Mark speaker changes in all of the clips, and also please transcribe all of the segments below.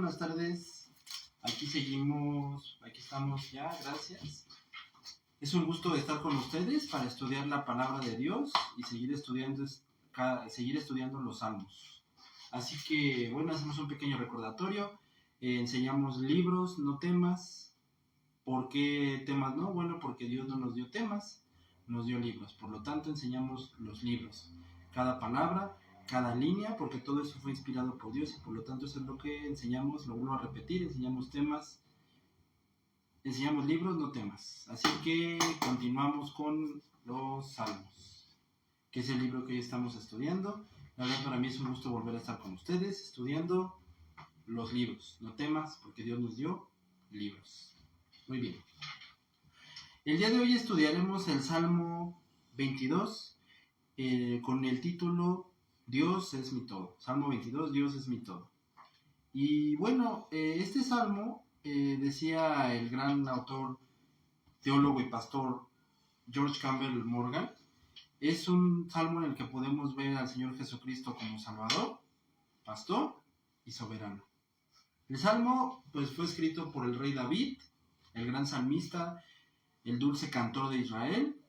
Speaker 1: buenas tardes. Aquí seguimos, aquí estamos ya, gracias. Es un gusto estar con ustedes para estudiar la palabra de Dios y seguir estudiando los salmos. Así que, bueno, hacemos un pequeño recordatorio. Enseñamos libros, no temas. ¿Por qué temas no? Bueno, porque Dios no nos dio temas, nos dio libros. Por lo tanto, enseñamos los libros. Cada palabra, cada línea, porque todo eso fue inspirado por Dios y por lo tanto eso es lo que enseñamos. Lo vuelvo a repetir, enseñamos temas, enseñamos libros, no temas. Así que continuamos con los Salmos, que es el libro que hoy estamos estudiando. La verdad, para mí es un gusto volver a estar con ustedes estudiando los libros, no temas, porque Dios nos dio libros. Muy bien. El día de hoy estudiaremos el Salmo 22 con el título Dios es mi todo. Salmo 22, Dios es mi todo. Y bueno, este salmo, decía el gran autor, teólogo y pastor George Campbell Morgan, es un salmo en el que podemos ver al Señor Jesucristo como Salvador, pastor y soberano. El salmo pues, fue escrito por el rey David, el gran salmista, el dulce cantor de Israel,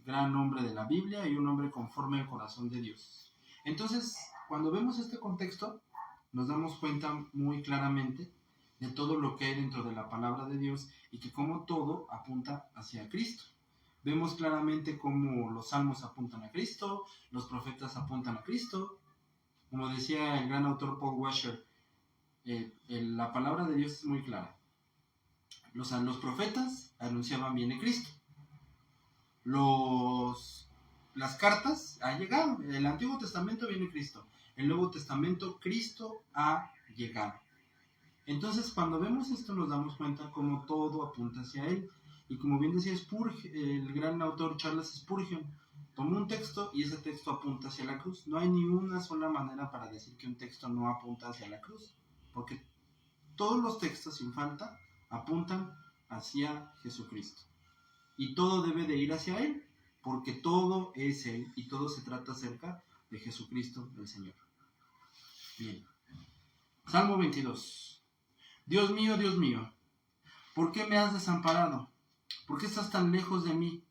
Speaker 1: gran hombre de la Biblia y un hombre conforme al corazón de Dios. Entonces, cuando vemos este contexto, nos damos cuenta muy claramente de todo lo que hay dentro de la palabra de Dios y que como todo apunta hacia Cristo. Vemos claramente cómo los salmos apuntan a Cristo, los profetas apuntan a Cristo. Como decía el gran autor Paul Washer, la palabra de Dios es muy clara. Los profetas anunciaban viene Cristo. Las cartas han llegado. En el Antiguo Testamento viene Cristo. En el Nuevo Testamento Cristo ha llegado. Entonces, cuando vemos esto, nos damos cuenta cómo todo apunta hacia Él. Y como bien decía el gran autor Charles Spurgeon, tomó un texto y ese texto apunta hacia la cruz. No hay ni una sola manera para decir que un texto no apunta hacia la cruz, porque todos los textos, sin falta, apuntan hacia Jesucristo. Y todo debe de ir hacia Él, porque todo es Él y todo se trata acerca de Jesucristo el Señor. Bien. Salmo 22. Dios mío, ¿por qué me has desamparado? ¿Por qué estás tan lejos de mí?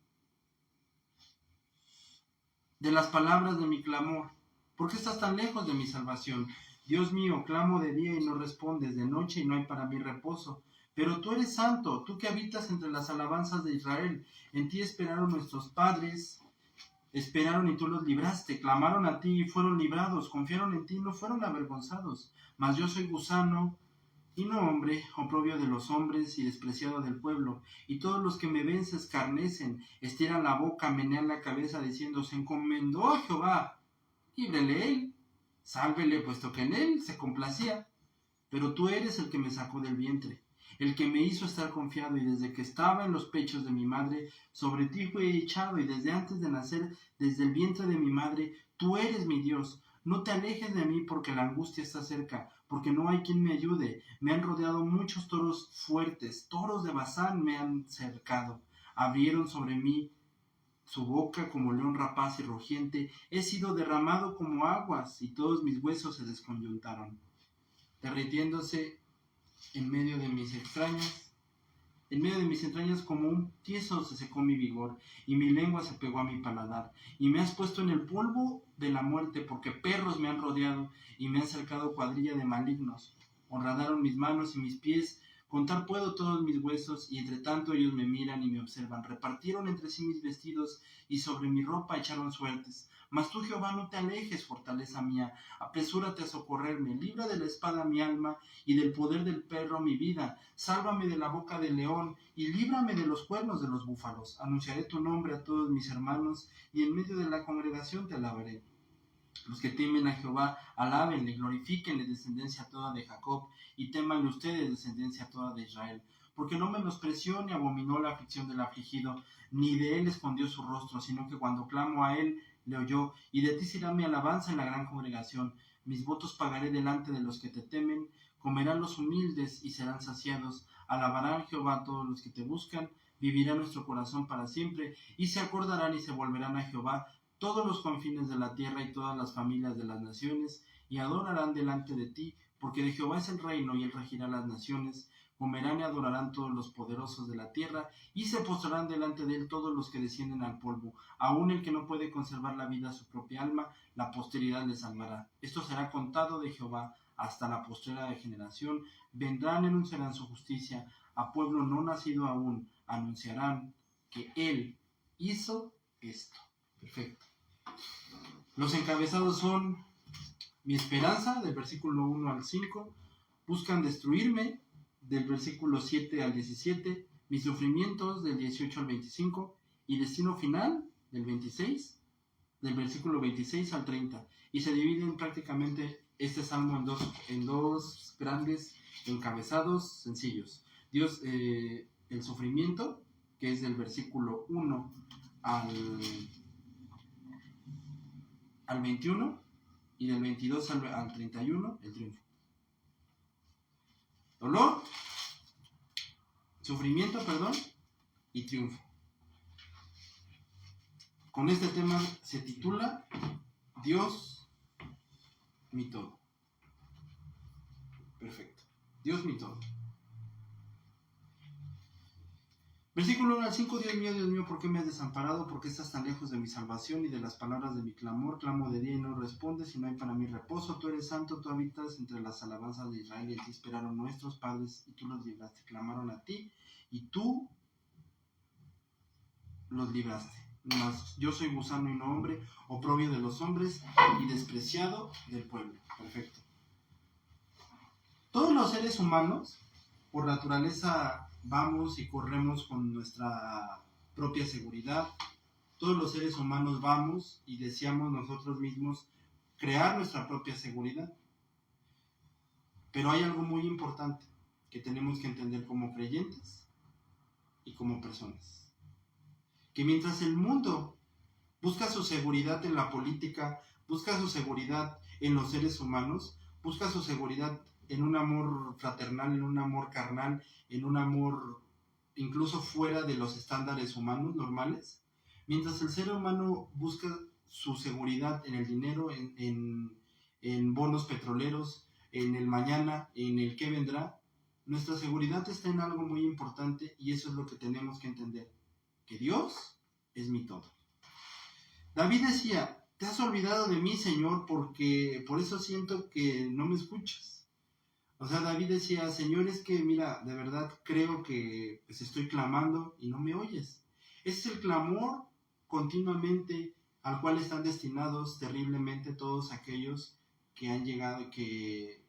Speaker 1: De las palabras de mi clamor. ¿Por qué estás tan lejos de mi salvación? Dios mío, clamo de día y no respondes, de noche y no hay para mí reposo. Pero tú eres santo, tú que habitas entre las alabanzas de Israel. En ti esperaron nuestros padres, esperaron y tú los libraste. Clamaron a ti y fueron librados, confiaron en ti y no fueron avergonzados. Mas yo soy gusano y no hombre, oprobio de los hombres y despreciado del pueblo. Y todos los que me ven se escarnecen, estiran la boca, menean la cabeza, diciendo, se encomendó a Jehová, líbrele él, sálvele, puesto que en él se complacía. Pero tú eres el que me sacó del vientre, el que me hizo estar confiado, y desde que estaba en los pechos de mi madre, sobre ti fui echado, y desde antes de nacer, desde el vientre de mi madre, tú eres mi Dios. No te alejes de mí, porque la angustia está cerca, porque no hay quien me ayude. Me han rodeado muchos toros fuertes, toros de Basán me han cercado. Abrieron sobre mí su boca como león rapaz y rugiente. He sido derramado como aguas, y todos mis huesos se desconyuntaron, derritiéndose en medio de mis entrañas como un tieso se secó mi vigor, y mi lengua se pegó a mi paladar. Y me has puesto en el polvo de la muerte, porque perros me han rodeado, y me han cercado cuadrilla de malignos. Horadaron mis manos y mis pies, contar puedo todos mis huesos, y entre tanto ellos me miran y me observan. Repartieron entre sí mis vestidos, y sobre mi ropa echaron suertes. Mas tú, Jehová, no te alejes, fortaleza mía, apresúrate a socorrerme, libra de la espada mi alma, y del poder del perro mi vida. Sálvame de la boca del león, y líbrame de los cuernos de los búfalos. Anunciaré tu nombre a todos mis hermanos, y en medio de la congregación te alabaré. Los que temen a Jehová, alábenle, glorifíquenle, descendencia toda de Jacob, y témanle ustedes, descendencia toda de Israel. Porque no menospreció ni abominó la aflicción del afligido, ni de él escondió su rostro, sino que cuando clamo a él, le oyó, y de ti será mi alabanza en la gran congregación. Mis votos pagaré delante de los que te temen, comerán los humildes y serán saciados. Alabarán Jehová todos los que te buscan, vivirá nuestro corazón para siempre, y se acordarán y se volverán a Jehová todos los confines de la tierra y todas las familias de las naciones, y adorarán delante de ti, porque de Jehová es el reino y él regirá las naciones. Comerán y adorarán todos los poderosos de la tierra, y se postrarán delante de él todos los que descienden al polvo. Aun el que no puede conservar la vida a su propia alma, la posteridad le salvará. Esto será contado de Jehová hasta la postrera generación. Vendrán y anunciarán su justicia. A pueblo no nacido aún anunciarán que él hizo esto. Perfecto. Los encabezados son: mi esperanza, del versículo 1 al 5, buscan destruirme, del versículo 7 al 17, mis sufrimientos, del 18 al 25, y destino final, del 26, del versículo 26 al 30. Y se dividen prácticamente este salmo en dos grandes encabezados sencillos. Dios, el sufrimiento, que es del versículo 1 al 21, y del 22 al 31, el triunfo. Dolor, sufrimiento, y triunfo. Con este tema se titula Dios, mi todo. Perfecto. Dios, mi todo. Versículo 1 al 5, Dios mío, ¿por qué me has desamparado? ¿Por qué estás tan lejos de mi salvación y de las palabras de mi clamor? Clamo de día y no respondes, y no hay para mí reposo. Tú eres santo, tú habitas entre las alabanzas de Israel, y en ti esperaron nuestros padres, y tú los libraste. Clamaron a ti, y tú los libraste. Mas yo soy gusano y no hombre, oprobio de los hombres y despreciado del pueblo. Perfecto. Todos los seres humanos, por naturaleza, vamos y corremos con nuestra propia seguridad. Todos los seres humanos vamos y deseamos nosotros mismos crear nuestra propia seguridad. Pero hay algo muy importante que tenemos que entender como creyentes y como personas. Que mientras el mundo busca su seguridad en la política, busca su seguridad en los seres humanos, busca su seguridad en un amor fraternal, en un amor carnal, en un amor incluso fuera de los estándares humanos normales, mientras el ser humano busca su seguridad en el dinero, en bonos petroleros, en el mañana, en el qué vendrá, nuestra seguridad está en algo muy importante, y eso es lo que tenemos que entender, que Dios es mi todo. David decía: te has olvidado de mí, Señor, porque por eso siento que no me escuchas. O sea, David decía: Señor, es que mira, de verdad creo que pues estoy clamando y no me oyes. Es el clamor continuamente al cual están destinados terriblemente todos aquellos que han llegado, que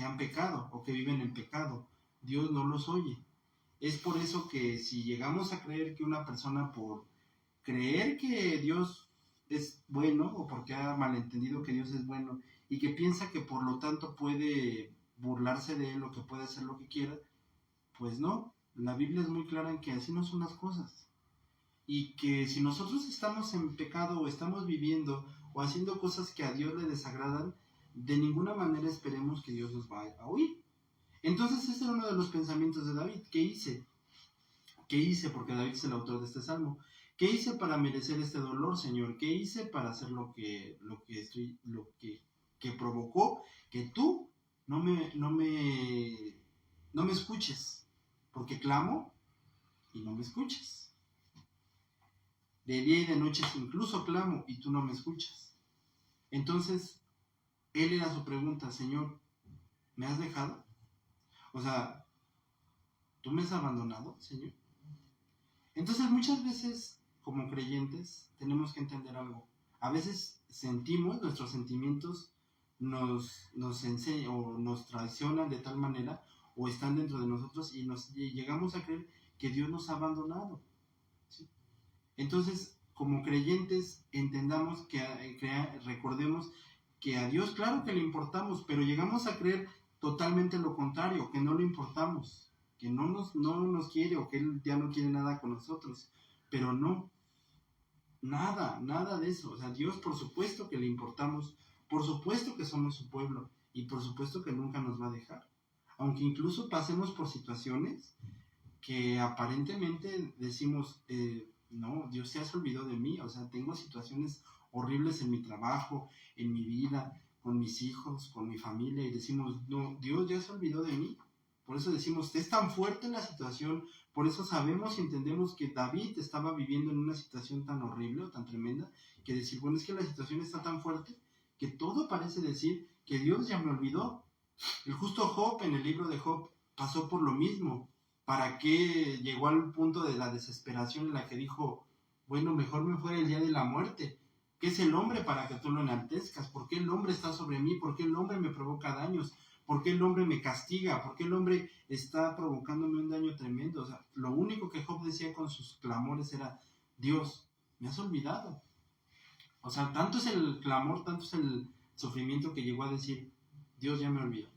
Speaker 1: han pecado o que viven en pecado. Dios no los oye. Es por eso que si llegamos a creer que una persona, por creer que Dios es bueno, o porque ha malentendido que Dios es bueno y que piensa que por lo tanto puede burlarse de él o que puede hacer lo que quiera, pues no. La Biblia es muy clara en que así no son las cosas, y que si nosotros estamos en pecado o estamos viviendo o haciendo cosas que a Dios le desagradan, de ninguna manera esperemos que Dios nos vaya a oír. Entonces ese era uno de los pensamientos de David. ¿Qué hice? ¿Qué hice? Porque David es el autor de este salmo. ¿Qué hice para merecer este dolor, Señor? ¿Qué hice para hacer lo que provocó que tú no me escuches? Porque clamo y no me escuchas. De día y de noche incluso clamo y tú no me escuchas. Entonces, él era su pregunta: Señor, ¿me has dejado? O sea, ¿tú me has abandonado, Señor? Entonces, muchas veces, como creyentes, tenemos que entender algo. A veces sentimos, nuestros sentimientos nos enseñan o nos traicionan de tal manera, o están dentro de nosotros, y llegamos a creer que Dios nos ha abandonado, ¿sí? Entonces, como creyentes, entendamos recordemos que a Dios, claro que le importamos, pero llegamos a creer totalmente lo contrario, que no le importamos, que no nos quiere, o que Él ya no quiere nada con nosotros. Pero no, nada de eso. O sea, Dios, por supuesto que le importamos, por supuesto que somos su pueblo, y por supuesto que nunca nos va a dejar. Aunque incluso pasemos por situaciones que aparentemente decimos, no, Dios se ha olvidado de mí. O sea, tengo situaciones horribles en mi trabajo, en mi vida, con mis hijos, con mi familia, y decimos, no, Dios ya se olvidó de mí. Por eso decimos, es tan fuerte la situación, por eso sabemos y entendemos que David estaba viviendo en una situación tan horrible o tan tremenda, que decir, bueno, es que la situación está tan fuerte que todo parece decir que Dios ya me olvidó. El justo Job, en el libro de Job, pasó por lo mismo. ¿Para qué llegó al punto de la desesperación en la que dijo, bueno, mejor me fuera el día de la muerte? ¿Qué es el hombre para que tú lo enaltezcas? ¿Por qué el hombre está sobre mí? ¿Por qué el hombre me provoca daños? ¿Por qué el hombre me castiga? ¿Por qué el hombre está provocándome un daño tremendo? O sea, lo único que Job decía con sus clamores era, Dios, me has olvidado. O sea, tanto es el clamor, tanto es el sufrimiento que llegó a decir, Dios ya me olvidó.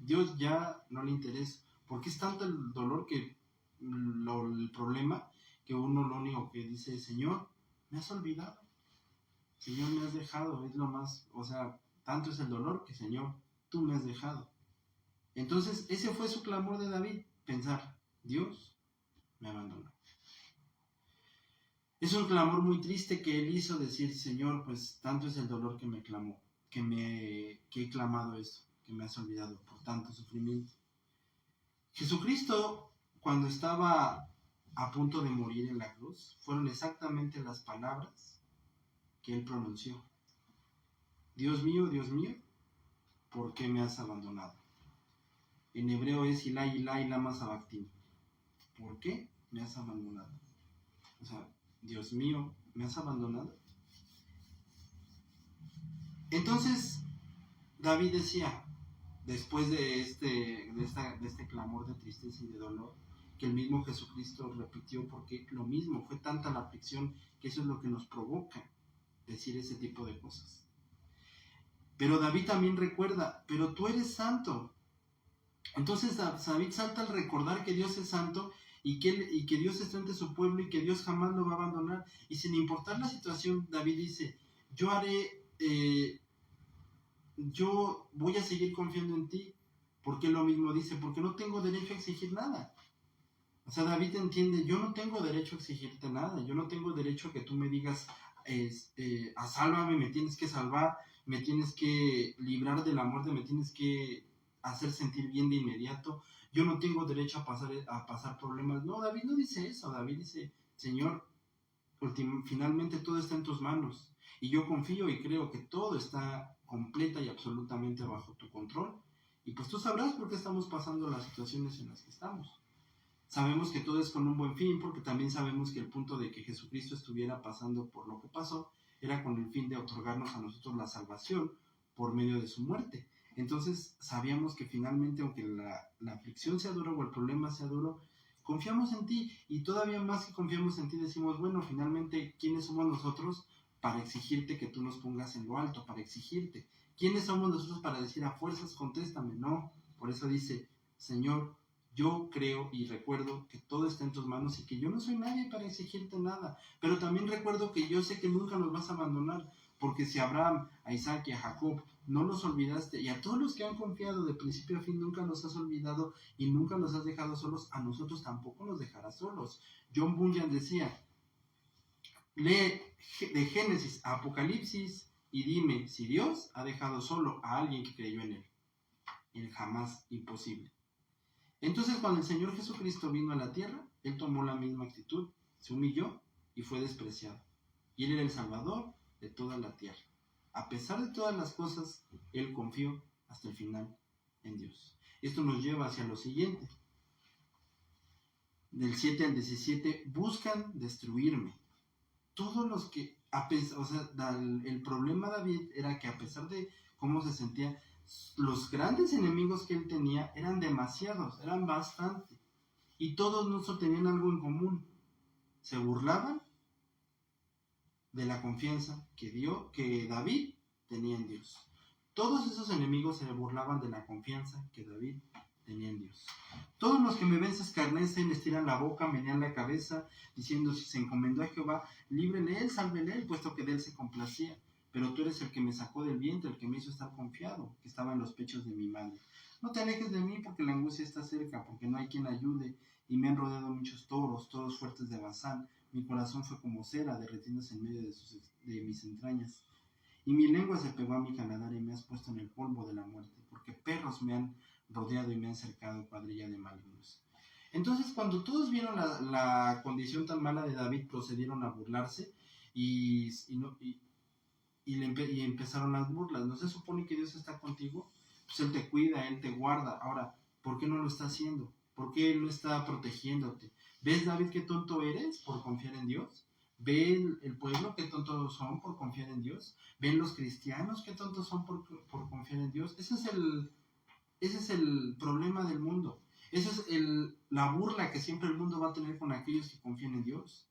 Speaker 1: Dios ya no le interesa. Porque es tanto el dolor que el problema que uno lo único que dice es, Señor, me has olvidado. Señor, me has dejado. Es lo más, o sea, tanto es el dolor que, Señor, tú me has dejado. Entonces, ese fue su clamor de David, pensar, Dios me abandonó. Es un clamor muy triste que él hizo, decir, Señor, pues tanto es el dolor que me clamó, que he clamado eso, que me has olvidado por tanto sufrimiento. Jesucristo, cuando estaba a punto de morir en la cruz, fueron exactamente las palabras que él pronunció. Dios mío, ¿por qué me has abandonado? En hebreo es Ilai, Ilai, lama sabactini. ¿Por qué me has abandonado? O sea, Dios mío, ¿me has abandonado? Entonces, David decía, después de este clamor de tristeza y de dolor, que el mismo Jesucristo repitió, porque lo mismo, fue tanta la aflicción que eso es lo que nos provoca decir ese tipo de cosas. Pero David también recuerda, pero tú eres santo. Entonces David salta al recordar que Dios es santo y que Dios está entre su pueblo y que Dios jamás lo va a abandonar. Y sin importar la situación, David dice, yo voy a seguir confiando en ti. Porque lo mismo dice, porque no tengo derecho a exigir nada. O sea, David entiende, yo no tengo derecho a exigirte nada, yo no tengo derecho a que tú me digas, sálvame, me tienes que salvar, me tienes que librar de la muerte, me tienes que hacer sentir bien de inmediato, yo no tengo derecho a pasar problemas. No, David no dice eso, David dice, Señor, finalmente todo está en tus manos, y yo confío y creo que todo está completa y absolutamente bajo tu control, y pues tú sabrás por qué estamos pasando las situaciones en las que estamos. Sabemos que todo es con un buen fin, porque también sabemos que el punto de que Jesucristo estuviera pasando por lo que pasó era con el fin de otorgarnos a nosotros la salvación por medio de su muerte. Entonces sabíamos que finalmente, aunque la aflicción sea dura o el problema sea duro, confiamos en ti, y todavía más que confiamos en ti decimos, bueno, finalmente, ¿quiénes somos nosotros para exigirte que tú nos pongas en lo alto, para exigirte? ¿Quiénes somos nosotros para decir a fuerzas contéstame? No, por eso dice, Señor, yo creo y recuerdo que todo está en tus manos y que yo no soy nadie para exigirte nada, pero también recuerdo que yo sé que nunca nos vas a abandonar, porque si a Abraham, a Isaac y a Jacob no los olvidaste, y a todos los que han confiado de principio a fin nunca los has olvidado y nunca los has dejado solos, a nosotros tampoco nos dejarás solos. John Bunyan decía, lee de Génesis a Apocalipsis y dime si Dios ha dejado solo a alguien que creyó en él. El jamás, imposible. Entonces, cuando el Señor Jesucristo vino a la tierra, Él tomó la misma actitud, se humilló y fue despreciado. Y Él era el Salvador de toda la tierra. A pesar de todas las cosas, Él confió hasta el final en Dios. Esto nos lleva hacia lo siguiente. Del 7 al 17, buscan destruirme. Todos los que, el problema de David era que a pesar de cómo se sentía, los grandes enemigos que él tenía eran demasiados, eran bastante, y todos no tenían algo en común. Se burlaban de la confianza que David tenía en Dios. Todos esos enemigos se burlaban de la confianza que David tenía en Dios. Todos los que me ven se escarnecen, les tiran la boca, menean la cabeza, diciendo, si se encomendó a Jehová, líbrele él, sálvele él, puesto que de él se complacía. Pero tú eres el que me sacó del vientre, el que me hizo estar confiado, que estaba en los pechos de mi madre. No te alejes de mí, porque la angustia está cerca, porque no hay quien ayude, y me han rodeado muchos toros fuertes de Basán. Mi corazón fue como cera, derretiéndose en medio de mis entrañas. y mi lengua se pegó a mi paladar y me has puesto en el polvo de la muerte, porque perros me han rodeado y me han cercado cuadrilla de malignos. Entonces, cuando todos vieron la condición tan mala de David, procedieron a burlarse y empezaron las burlas. ¿No se supone que Dios está contigo? Pues Él te cuida, Él te guarda. Ahora, ¿por qué no lo está haciendo? ¿Por qué Él no está protegiéndote? ¿Ves, David, qué tonto eres por confiar en Dios? ¿Ven el pueblo qué tontos son por confiar en Dios? ¿Ven los cristianos qué tontos son por confiar en Dios? Ese es el problema del mundo. Esa es la burla que siempre el mundo va a tener con aquellos que confían en Dios.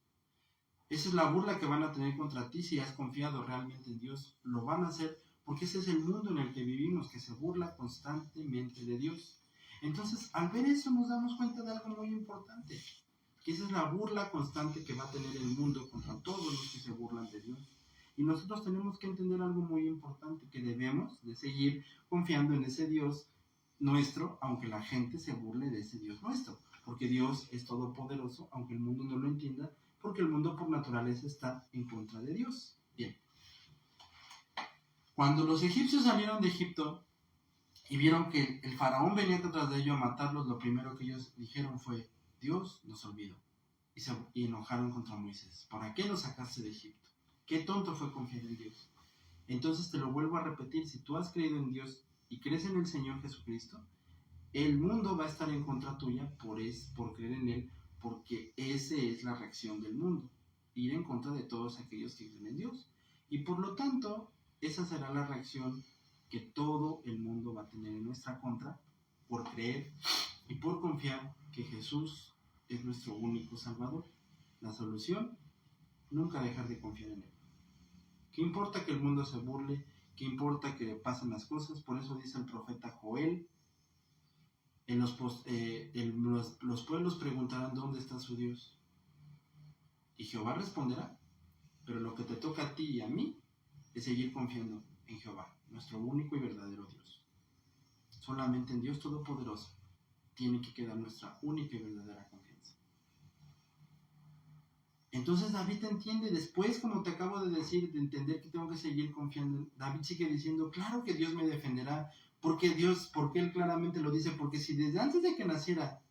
Speaker 1: Esa es la burla que van a tener contra ti si has confiado realmente en Dios. Lo van a hacer porque ese es el mundo en el que vivimos, que se burla constantemente de Dios. Entonces, al ver eso nos damos cuenta de algo muy importante, que esa es la burla constante que va a tener el mundo contra todos los que se burlan de Dios. Y nosotros tenemos que entender algo muy importante, que debemos de seguir confiando en ese Dios nuestro, aunque la gente se burle de ese Dios nuestro, porque Dios es todopoderoso, aunque el mundo no lo entienda, porque el mundo por naturaleza está en contra de Dios. Bien. Cuando los egipcios salieron de Egipto y vieron que el faraón venía detrás de ellos a matarlos, lo primero que ellos dijeron fue: Dios nos olvidó. Y enojaron contra Moisés. ¿Para qué nos sacaste de Egipto? Qué tonto fue confiar en Dios. Entonces te lo vuelvo a repetir: si tú has creído en Dios y crees en el Señor Jesucristo, el mundo va a estar en contra tuya por creer en Él, porque esa es la reacción del mundo, ir en contra de todos aquellos que creen en Dios. Y por lo tanto, esa será la reacción que todo el mundo va a tener en nuestra contra, por creer y por confiar que Jesús es nuestro único Salvador. La solución: nunca dejar de confiar en Él. ¿Qué importa que el mundo se burle? ¿Qué importa que pasen las cosas? Por eso dice el profeta Joel: los pueblos preguntarán dónde está su Dios. Y Jehová responderá. Pero lo que te toca a ti y a mí es seguir confiando en Jehová, nuestro único y verdadero Dios. Solamente en Dios Todopoderoso tiene que quedar nuestra única y verdadera confianza. Entonces David entiende, después, como te acabo de decir, de entender que tengo que seguir confiando, David sigue diciendo: claro que Dios me defenderá, porque él claramente lo dice, porque si desde antes de que naciera,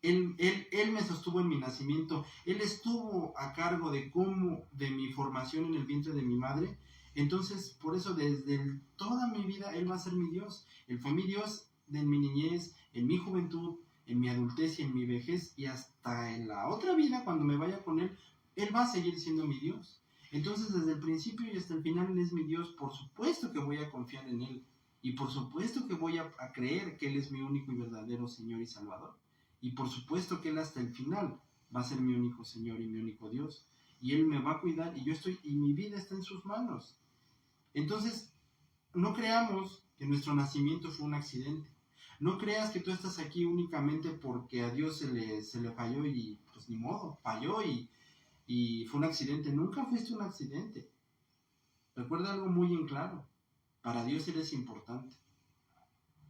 Speaker 1: él me sostuvo en mi nacimiento, Él estuvo a cargo de mi formación en el vientre de mi madre, entonces por eso desde toda mi vida Él va a ser mi Dios. Él fue mi Dios en mi niñez, en mi juventud, en mi adultez y en mi vejez, y hasta en la otra vida, cuando me vaya con Él, Él va a seguir siendo mi Dios. Entonces desde el principio y hasta el final Él es mi Dios. Por supuesto que voy a confiar en Él, y por supuesto que voy a creer que Él es mi único y verdadero Señor y Salvador. Y por supuesto que Él hasta el final va a ser mi único Señor y mi único Dios. Y Él me va a cuidar, y mi vida está en sus manos. Entonces, no creamos que nuestro nacimiento fue un accidente. No creas que tú estás aquí únicamente porque a Dios se le falló y pues ni modo, falló y fue un accidente. Nunca fuiste un accidente. Recuerda algo muy en claro: para Dios eres importante.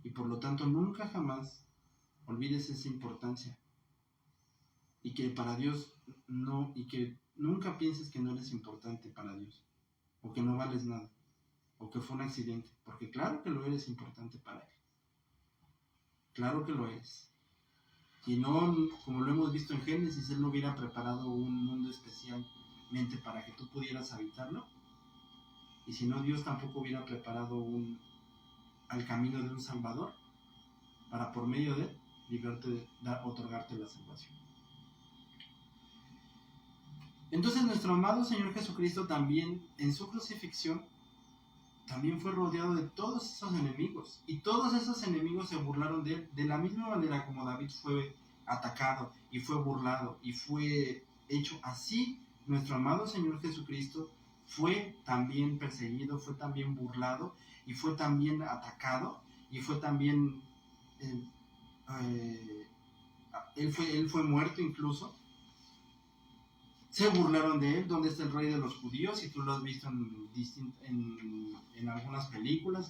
Speaker 1: Y por lo tanto nunca jamás olvides esa importancia, y que para Dios no, y que nunca pienses que no eres importante para Dios, o que no vales nada, o que fue un accidente, porque claro que lo eres importante para Él, claro que lo eres. Si no, como lo hemos visto en Génesis, Él no hubiera preparado un mundo especialmente para que tú pudieras habitarlo, y si no, Dios tampoco hubiera preparado al camino de un Salvador, para por medio de Él otorgarte la salvación. Entonces nuestro amado Señor Jesucristo también, en su crucifixión, también fue rodeado de todos esos enemigos, y todos esos enemigos se burlaron de Él, de la misma manera como David fue atacado y fue burlado y fue hecho así. Nuestro amado Señor Jesucristo fue también perseguido, fue también burlado y fue también atacado, y fue también él fue muerto incluso. Se burlaron de Él. ¿Dónde está el Rey de los Judíos? Y tú lo has visto en algunas películas,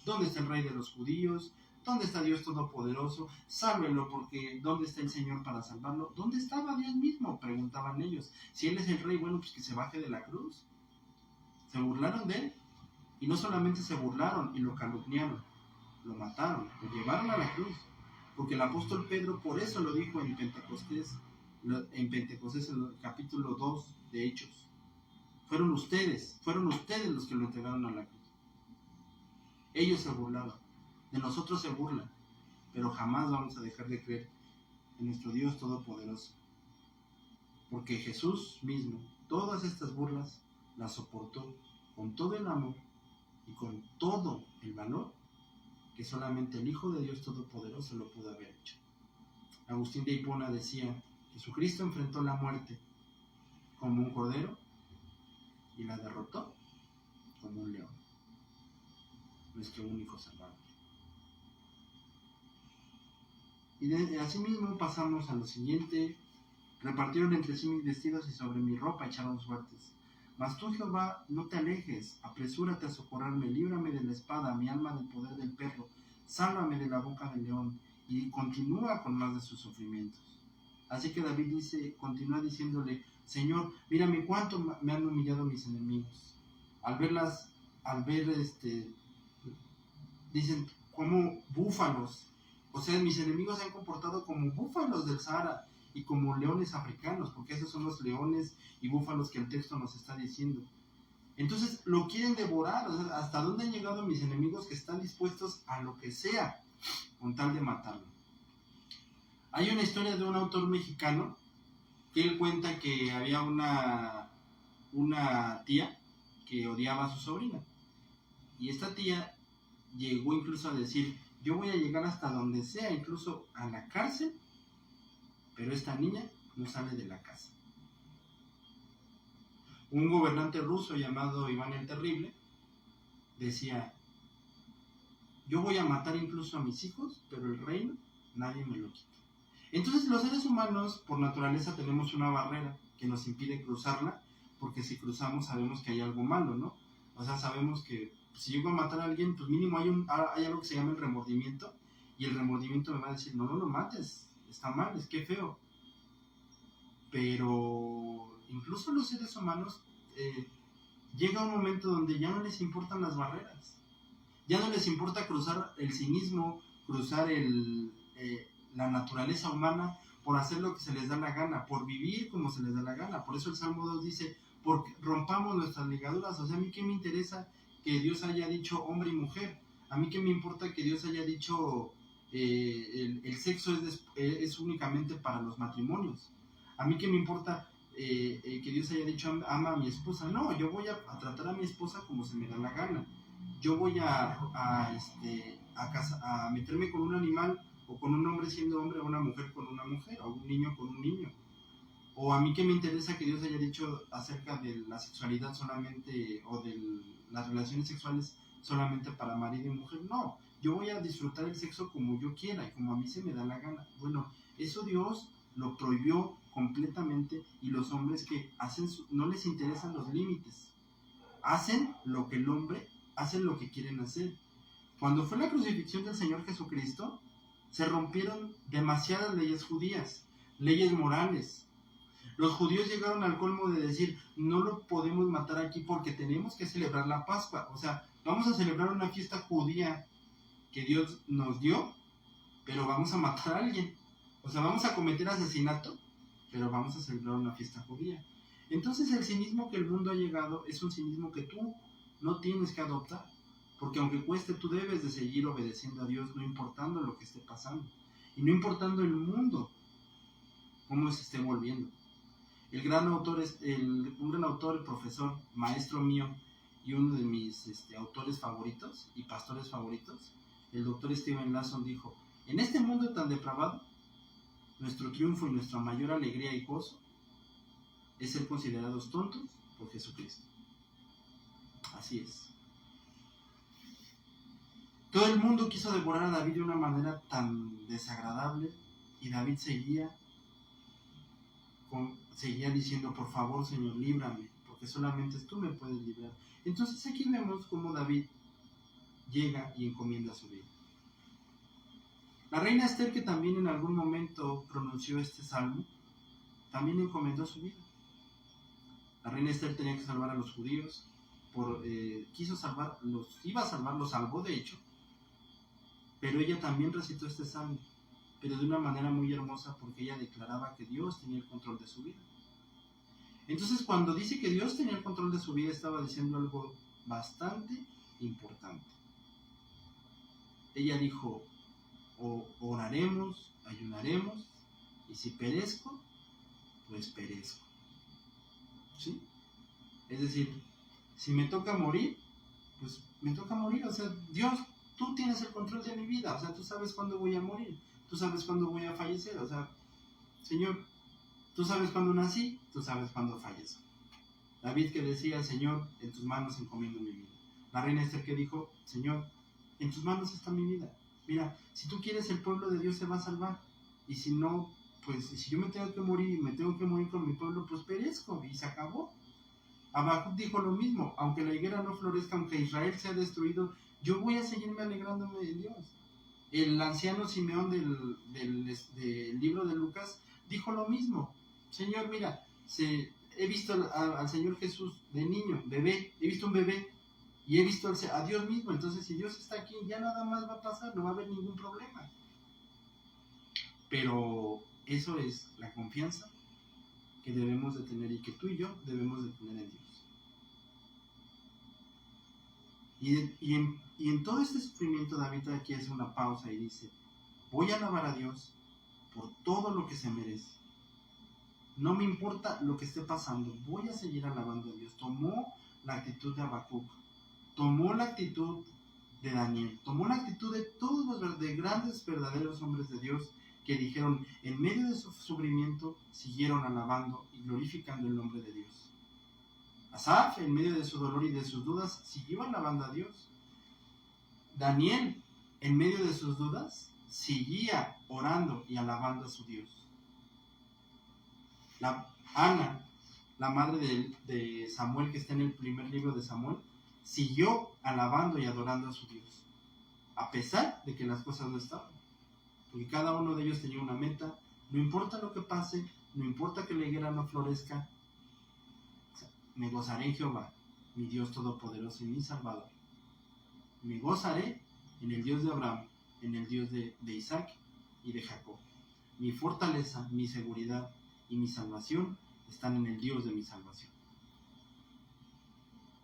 Speaker 1: ¿dónde está el Rey de los Judíos? ¿Dónde está Dios Todopoderoso? Sálvelo, porque ¿dónde está el Señor para salvarlo? ¿Dónde estaba Dios mismo?, preguntaban ellos. Si Él es el Rey, bueno, pues que se baje de la cruz. Se burlaron de Él. Y no solamente se burlaron y lo calumniaron, lo mataron, lo llevaron a la cruz. Porque el apóstol Pedro por eso lo dijo en Pentecostés, en el capítulo 2 de Hechos. Fueron ustedes los que lo entregaron a la cruz. Ellos se burlaron, de nosotros se burlan, pero jamás vamos a dejar de creer en nuestro Dios Todopoderoso. Porque Jesús mismo, todas estas burlas las soportó con todo el amor y con todo el valor que solamente el Hijo de Dios Todopoderoso lo pudo haber hecho. Agustín de Hipona decía: Jesucristo enfrentó la muerte como un cordero y la derrotó como un león, nuestro único Salvador. Y así mismo pasamos a lo siguiente: repartieron entre sí mis vestidos y sobre mi ropa echaron suertes. Mas tú, Jehová, no te alejes, apresúrate a socorrerme, líbrame de la espada, mi alma del poder del perro, sálvame de la boca del león. Y continúa con más de sus sufrimientos. Así que David continúa diciéndole: Señor, mírame cuánto me han humillado mis enemigos. Dicen como búfalos. O sea, mis enemigos se han comportado como búfalos del Sahara y como leones africanos, porque esos son los leones y búfalos que el texto nos está diciendo. Entonces lo quieren devorar. O sea, ¿hasta dónde han llegado mis enemigos que están dispuestos a lo que sea con tal de matarlo? Hay una historia de un autor mexicano que él cuenta que había una tía que odiaba a su sobrina. Y esta tía llegó incluso a decir: yo voy a llegar hasta donde sea, incluso a la cárcel, pero esta niña no sale de la casa. Un gobernante ruso llamado Iván el Terrible decía: yo voy a matar incluso a mis hijos, pero el reino nadie me lo quita. Entonces los seres humanos por naturaleza tenemos una barrera que nos impide cruzarla, porque si cruzamos sabemos que hay algo malo, ¿no? O sea, sabemos que si llego a matar a alguien, pues mínimo hay algo que se llama el remordimiento, y el remordimiento me va a decir: no lo mates, está mal, es que feo. Pero incluso los seres humanos llega un momento donde ya no les importan las barreras, ya no les importa cruzar el cinismo, cruzar la naturaleza humana por hacer lo que se les da la gana, por vivir como se les da la gana. Por eso el Salmo 2 dice: porque rompamos nuestras ligaduras. O sea, a mí qué me interesa que Dios haya dicho hombre y mujer, a mí qué me importa que Dios haya dicho el sexo es únicamente para los matrimonios, a mí qué me importa que Dios haya dicho ama a mi esposa. No, yo voy a tratar a mi esposa como se me da la gana. Yo voy a meterme con un animal, o con un hombre siendo hombre, o una mujer con una mujer, o un niño con un niño. O a mí que me interesa que Dios haya dicho acerca de la sexualidad solamente, o de las relaciones sexuales solamente para marido y mujer. No, yo voy a disfrutar el sexo como yo quiera y como a mí se me da la gana. Bueno, eso Dios lo prohibió completamente, y los hombres que hacen no les interesan los límites. Hacen lo que el hombre, hacen lo que quieren hacer. Cuando fue la crucifixión del Señor Jesucristo, se rompieron demasiadas leyes judías, leyes morales. Los judíos llegaron al colmo de decir: no lo podemos matar aquí porque tenemos que celebrar la Pascua. O sea, vamos a celebrar una fiesta judía que Dios nos dio, pero vamos a matar a alguien. O sea, vamos a cometer asesinato, pero vamos a celebrar una fiesta judía. Entonces el cinismo que el mundo ha llegado es un cinismo que tú no tienes que adoptar, porque aunque cueste, tú debes de seguir obedeciendo a Dios, no importando lo que esté pasando, y no importando el mundo, cómo se esté volviendo. Un gran autor, profesor, maestro mío, y uno de mis autores favoritos y pastores favoritos, el doctor Steven Lasson, dijo: en este mundo tan depravado, nuestro triunfo y nuestra mayor alegría y gozo es ser considerados tontos por Jesucristo. Así es. Todo el mundo quiso devorar a David de una manera tan desagradable, y David seguía diciendo: por favor, Señor, líbrame, porque solamente tú me puedes librar. Entonces aquí vemos cómo David llega y encomienda su vida. La reina Esther, que también en algún momento pronunció este salmo, también encomendó su vida. La reina Esther tenía que salvar a los judíos, quiso salvar, iba a salvar, los salvó de hecho, pero ella también recitó este salmo, pero de una manera muy hermosa, porque ella declaraba que Dios tenía el control de su vida. Entonces, cuando dice que Dios tenía el control de su vida, estaba diciendo algo bastante importante. Ella dijo: oraremos, ayunaremos, y si perezco, pues perezco. ¿Sí? Es decir, si me toca morir, pues me toca morir. O sea, Dios, tú tienes el control de mi vida. O sea, tú sabes cuándo voy a morir, tú sabes cuándo voy a fallecer. O sea, Señor, tú sabes cuándo nací, tú sabes cuándo fallezco. David, que decía: Señor, en tus manos encomiendo mi vida. La reina Esther, que dijo: Señor, en tus manos está mi vida. Mira, si tú quieres, el pueblo de Dios se va a salvar. Y si no, pues si yo me tengo que morir y me tengo que morir con mi pueblo, pues perezco, y se acabó. Habacuc dijo lo mismo: aunque la higuera no florezca, aunque Israel sea destruido, yo voy a seguirme alegrándome de Dios. El anciano Simeón del libro de Lucas dijo lo mismo: Señor, mira, he visto al Señor Jesús de niño, bebé, he visto un bebé, y he visto a Dios mismo. Entonces, si Dios está aquí, ya nada más va a pasar, no va a haber ningún problema. Pero eso es la confianza que debemos de tener, y que tú y yo debemos de tener en Dios. Y en todo este sufrimiento, David aquí hace una pausa y dice: voy a alabar a Dios por todo lo que se merece. No me importa lo que esté pasando, voy a seguir alabando a Dios. Tomó la actitud de Habacuc, tomó la actitud de Daniel, tomó la actitud de todos los grandes, verdaderos hombres de Dios, que dijeron, en medio de su sufrimiento, siguieron alabando y glorificando el nombre de Dios. Asaf, en medio de su dolor y de sus dudas, siguió alabando a Dios. Daniel, en medio de sus dudas, seguía orando y alabando a su Dios. Ana, la madre de Samuel, que está en el primer libro de Samuel, siguió alabando y adorando a su Dios, a pesar de que las cosas no estaban. Porque cada uno de ellos tenía una meta. No importa lo que pase, no importa que la higuera no florezca, me gozaré en Jehová, mi Dios todopoderoso y mi Salvador. Me gozaré en el Dios de Abraham, en el Dios de Isaac y de Jacob. Mi fortaleza, mi seguridad y mi salvación están en el Dios de mi salvación.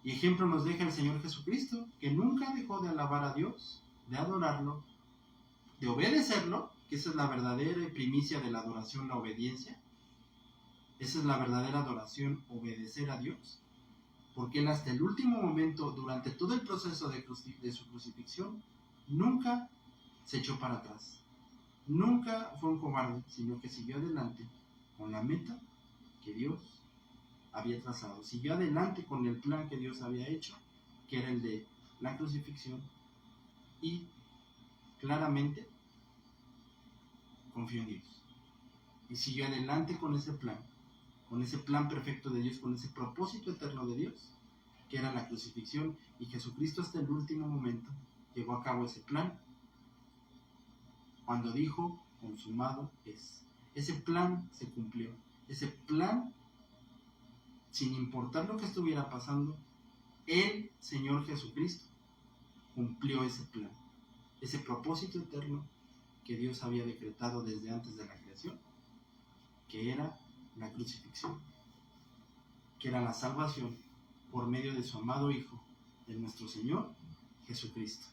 Speaker 1: Y ejemplo nos deja el Señor Jesucristo, que nunca dejó de alabar a Dios, de adorarlo, de obedecerlo, que esa es la verdadera primicia de la adoración, la obediencia. Esa es la verdadera adoración, obedecer a Dios. Porque Él, hasta el último momento, durante todo el proceso de su crucifixión, nunca se echó para atrás. Nunca fue un cobarde, sino que siguió adelante con la meta que Dios había trazado. Siguió adelante con el plan que Dios había hecho, que era el de la crucifixión, y claramente confió en Dios. Y siguió adelante con ese plan perfecto de Dios, con ese propósito eterno de Dios, que era la crucifixión. Y Jesucristo, hasta el último momento, llevó a cabo ese plan, cuando dijo: consumado es. Ese plan se cumplió. Ese plan, sin importar lo que estuviera pasando, el Señor Jesucristo cumplió ese plan, ese propósito eterno que Dios había decretado desde antes de la creación, que era la crucifixión, que era la salvación por medio de su amado Hijo, de nuestro Señor Jesucristo.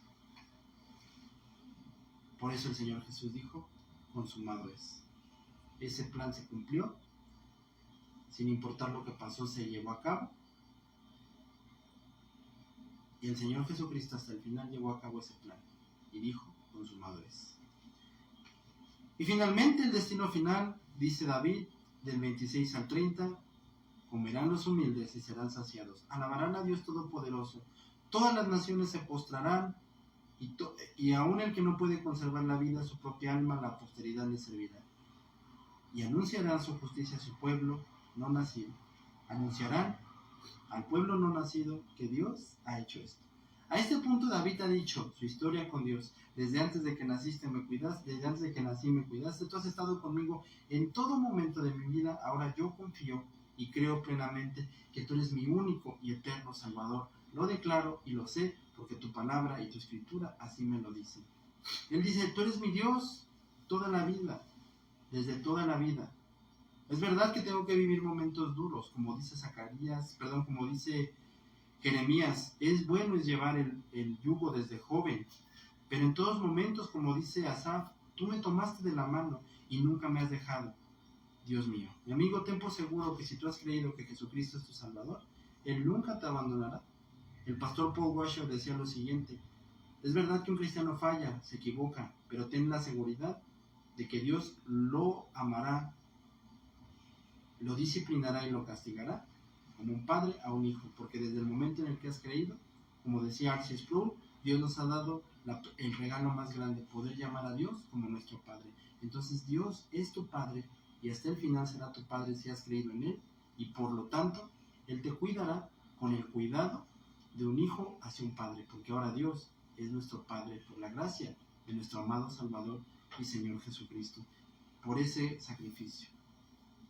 Speaker 1: Por eso el Señor Jesús dijo: consumado es. Ese plan se cumplió, sin importar lo que pasó, se llevó a cabo, y el Señor Jesucristo hasta el final llevó a cabo ese plan y dijo: consumado es. Y finalmente, el destino final, dice David, del 26 al 30, comerán los humildes y serán saciados, alabarán a Dios Todopoderoso, todas las naciones se postrarán, y aun el que no puede conservar la vida, su propia alma, la posteridad le servirá. Y anunciarán su justicia a su pueblo no nacido. Anunciarán al pueblo no nacido que Dios ha hecho esto. A este punto David ha dicho su historia con Dios: desde antes de que naciste me cuidaste, desde antes de que nací me cuidaste, tú has estado conmigo en todo momento de mi vida. Ahora yo confío y creo plenamente que tú eres mi único y eterno Salvador. lo declaro y lo sé, porque tu palabra y tu escritura así me lo dicen. Él dice, tú eres mi Dios toda la vida, desde toda la vida. Es verdad que tengo que vivir momentos duros, como dice como dice Jeremías, es bueno llevar el yugo desde joven, pero en todos momentos, como dice Asaf, tú me tomaste de la mano y nunca me has dejado, Dios mío. Mi amigo, ten por seguro que si tú has creído que Jesucristo es tu Salvador, Él nunca te abandonará. El pastor Paul Washer decía lo siguiente, es verdad que un cristiano falla, se equivoca, pero ten la seguridad de que Dios lo amará, lo disciplinará y lo castigará como un padre a un hijo, porque desde el momento en el que has creído, como decía R.C. Sproul, Dios nos ha dado el regalo más grande, poder llamar a Dios como nuestro Padre. Entonces Dios es tu Padre y hasta el final será tu Padre si has creído en Él, y por lo tanto Él te cuidará con el cuidado de un hijo hacia un Padre, porque ahora Dios es nuestro Padre por la gracia de nuestro amado Salvador y Señor Jesucristo, por ese sacrificio.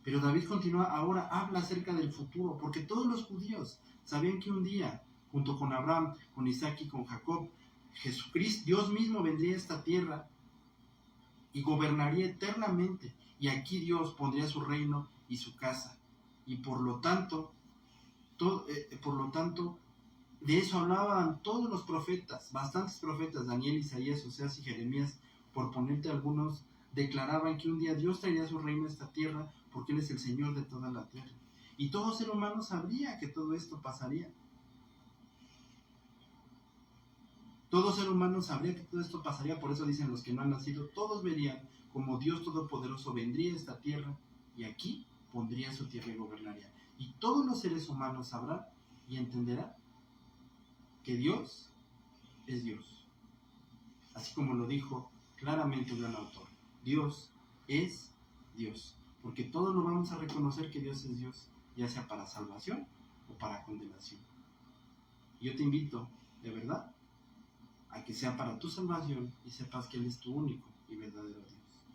Speaker 1: Pero David continúa, ahora habla acerca del futuro, porque todos los judíos sabían que un día, junto con Abraham, con Isaac y con Jacob, Jesucristo, Dios mismo vendría a esta tierra y gobernaría eternamente, y aquí Dios pondría su reino y su casa. Y por lo tanto, de eso hablaban todos los profetas, bastantes profetas, Daniel, Isaías, Oseas y Jeremías, por ponerte algunos, declaraban que un día Dios traería su reino a esta tierra porque Él es el Señor de toda la tierra. Y todo ser humano sabría que todo esto pasaría. Todo ser humano sabría que todo esto pasaría, por eso dicen los que no han nacido, todos verían como Dios Todopoderoso vendría a esta tierra y aquí pondría su tierra y gobernaría. Y todos los seres humanos sabrán y entenderán que Dios es Dios. Así como lo dijo claramente un gran autor, Dios es Dios. Porque todos lo vamos a reconocer que Dios es Dios, ya sea para salvación o para condenación. Yo te invito, de verdad, a que sea para tu salvación y sepas que Él es tu único y verdadero Dios.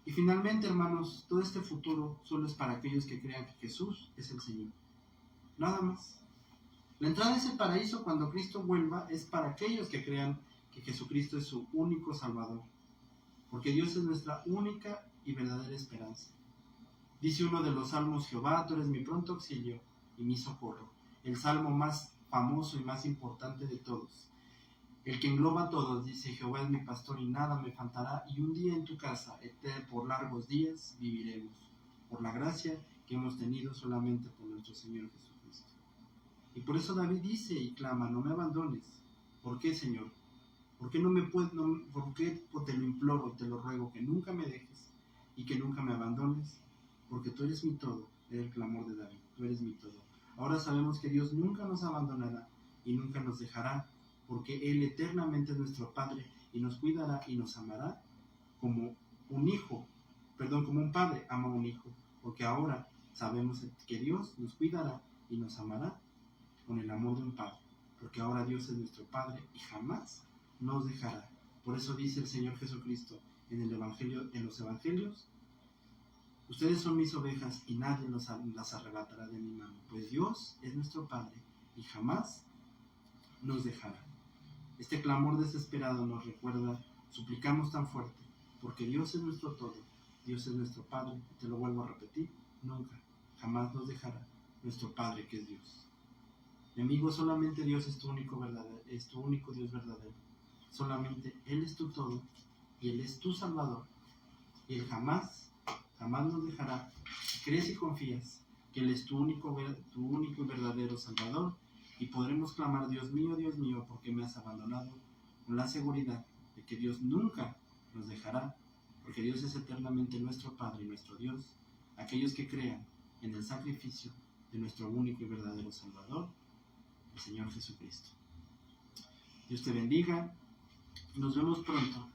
Speaker 1: Y finalmente, hermanos, todo este futuro solo es para aquellos que crean que Jesús es el Señor. Nada más. La entrada a ese paraíso cuando Cristo vuelva es para aquellos que crean que Jesucristo es su único Salvador. Porque Dios es nuestra única y verdadera esperanza. Dice uno de los salmos, Jehová, tú eres mi pronto auxilio y mi socorro. El salmo más famoso y más importante de todos. El que engloba a todos, dice, Jehová es mi pastor y nada me faltará, y un día en tu casa, por largos días, viviremos, por la gracia que hemos tenido solamente por nuestro Señor Jesucristo. Y por eso David dice y clama, no me abandones. ¿Por qué, Señor? ¿Por qué por qué te lo imploro, te lo ruego, que nunca me dejes y que nunca me abandones? Porque tú eres mi todo, era el clamor de David, tú eres mi todo. Ahora sabemos que Dios nunca nos abandonará y nunca nos dejará, porque Él eternamente es nuestro Padre y nos cuidará y nos amará como un padre ama a un hijo, porque ahora sabemos que Dios nos cuidará y nos amará con el amor de un padre, porque ahora Dios es nuestro Padre y jamás nos dejará. Por eso dice el Señor Jesucristo en los evangelios, ustedes son mis ovejas y nadie las arrebatará de mi mano, pues Dios es nuestro Padre y jamás nos dejará. Este clamor desesperado nos recuerda, suplicamos tan fuerte, porque Dios es nuestro todo, Dios es nuestro Padre, y te lo vuelvo a repetir, nunca, jamás nos dejará nuestro Padre que es Dios. Mi amigo, solamente Dios es tu único Dios verdadero, solamente Él es tu todo, y Él es tu Salvador, y Él jamás nos dejará. Si crees y confías que Él es tu único y verdadero Salvador, y podremos clamar, Dios mío, ¿por qué me has abandonado? Con la seguridad de que Dios nunca nos dejará, porque Dios es eternamente nuestro Padre y nuestro Dios, aquellos que crean en el sacrificio de nuestro único y verdadero Salvador, el Señor Jesucristo. Dios te bendiga, nos vemos pronto,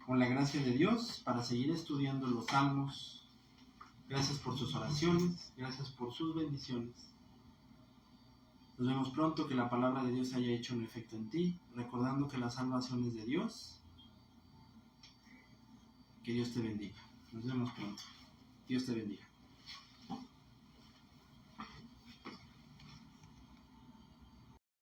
Speaker 1: con la gracia de Dios, para seguir estudiando los salmos. Gracias por sus oraciones, gracias por sus bendiciones. Nos vemos pronto, que la palabra de Dios haya hecho un efecto en ti, recordando que la salvación es de Dios. Que Dios te bendiga. Nos vemos pronto. Dios te bendiga.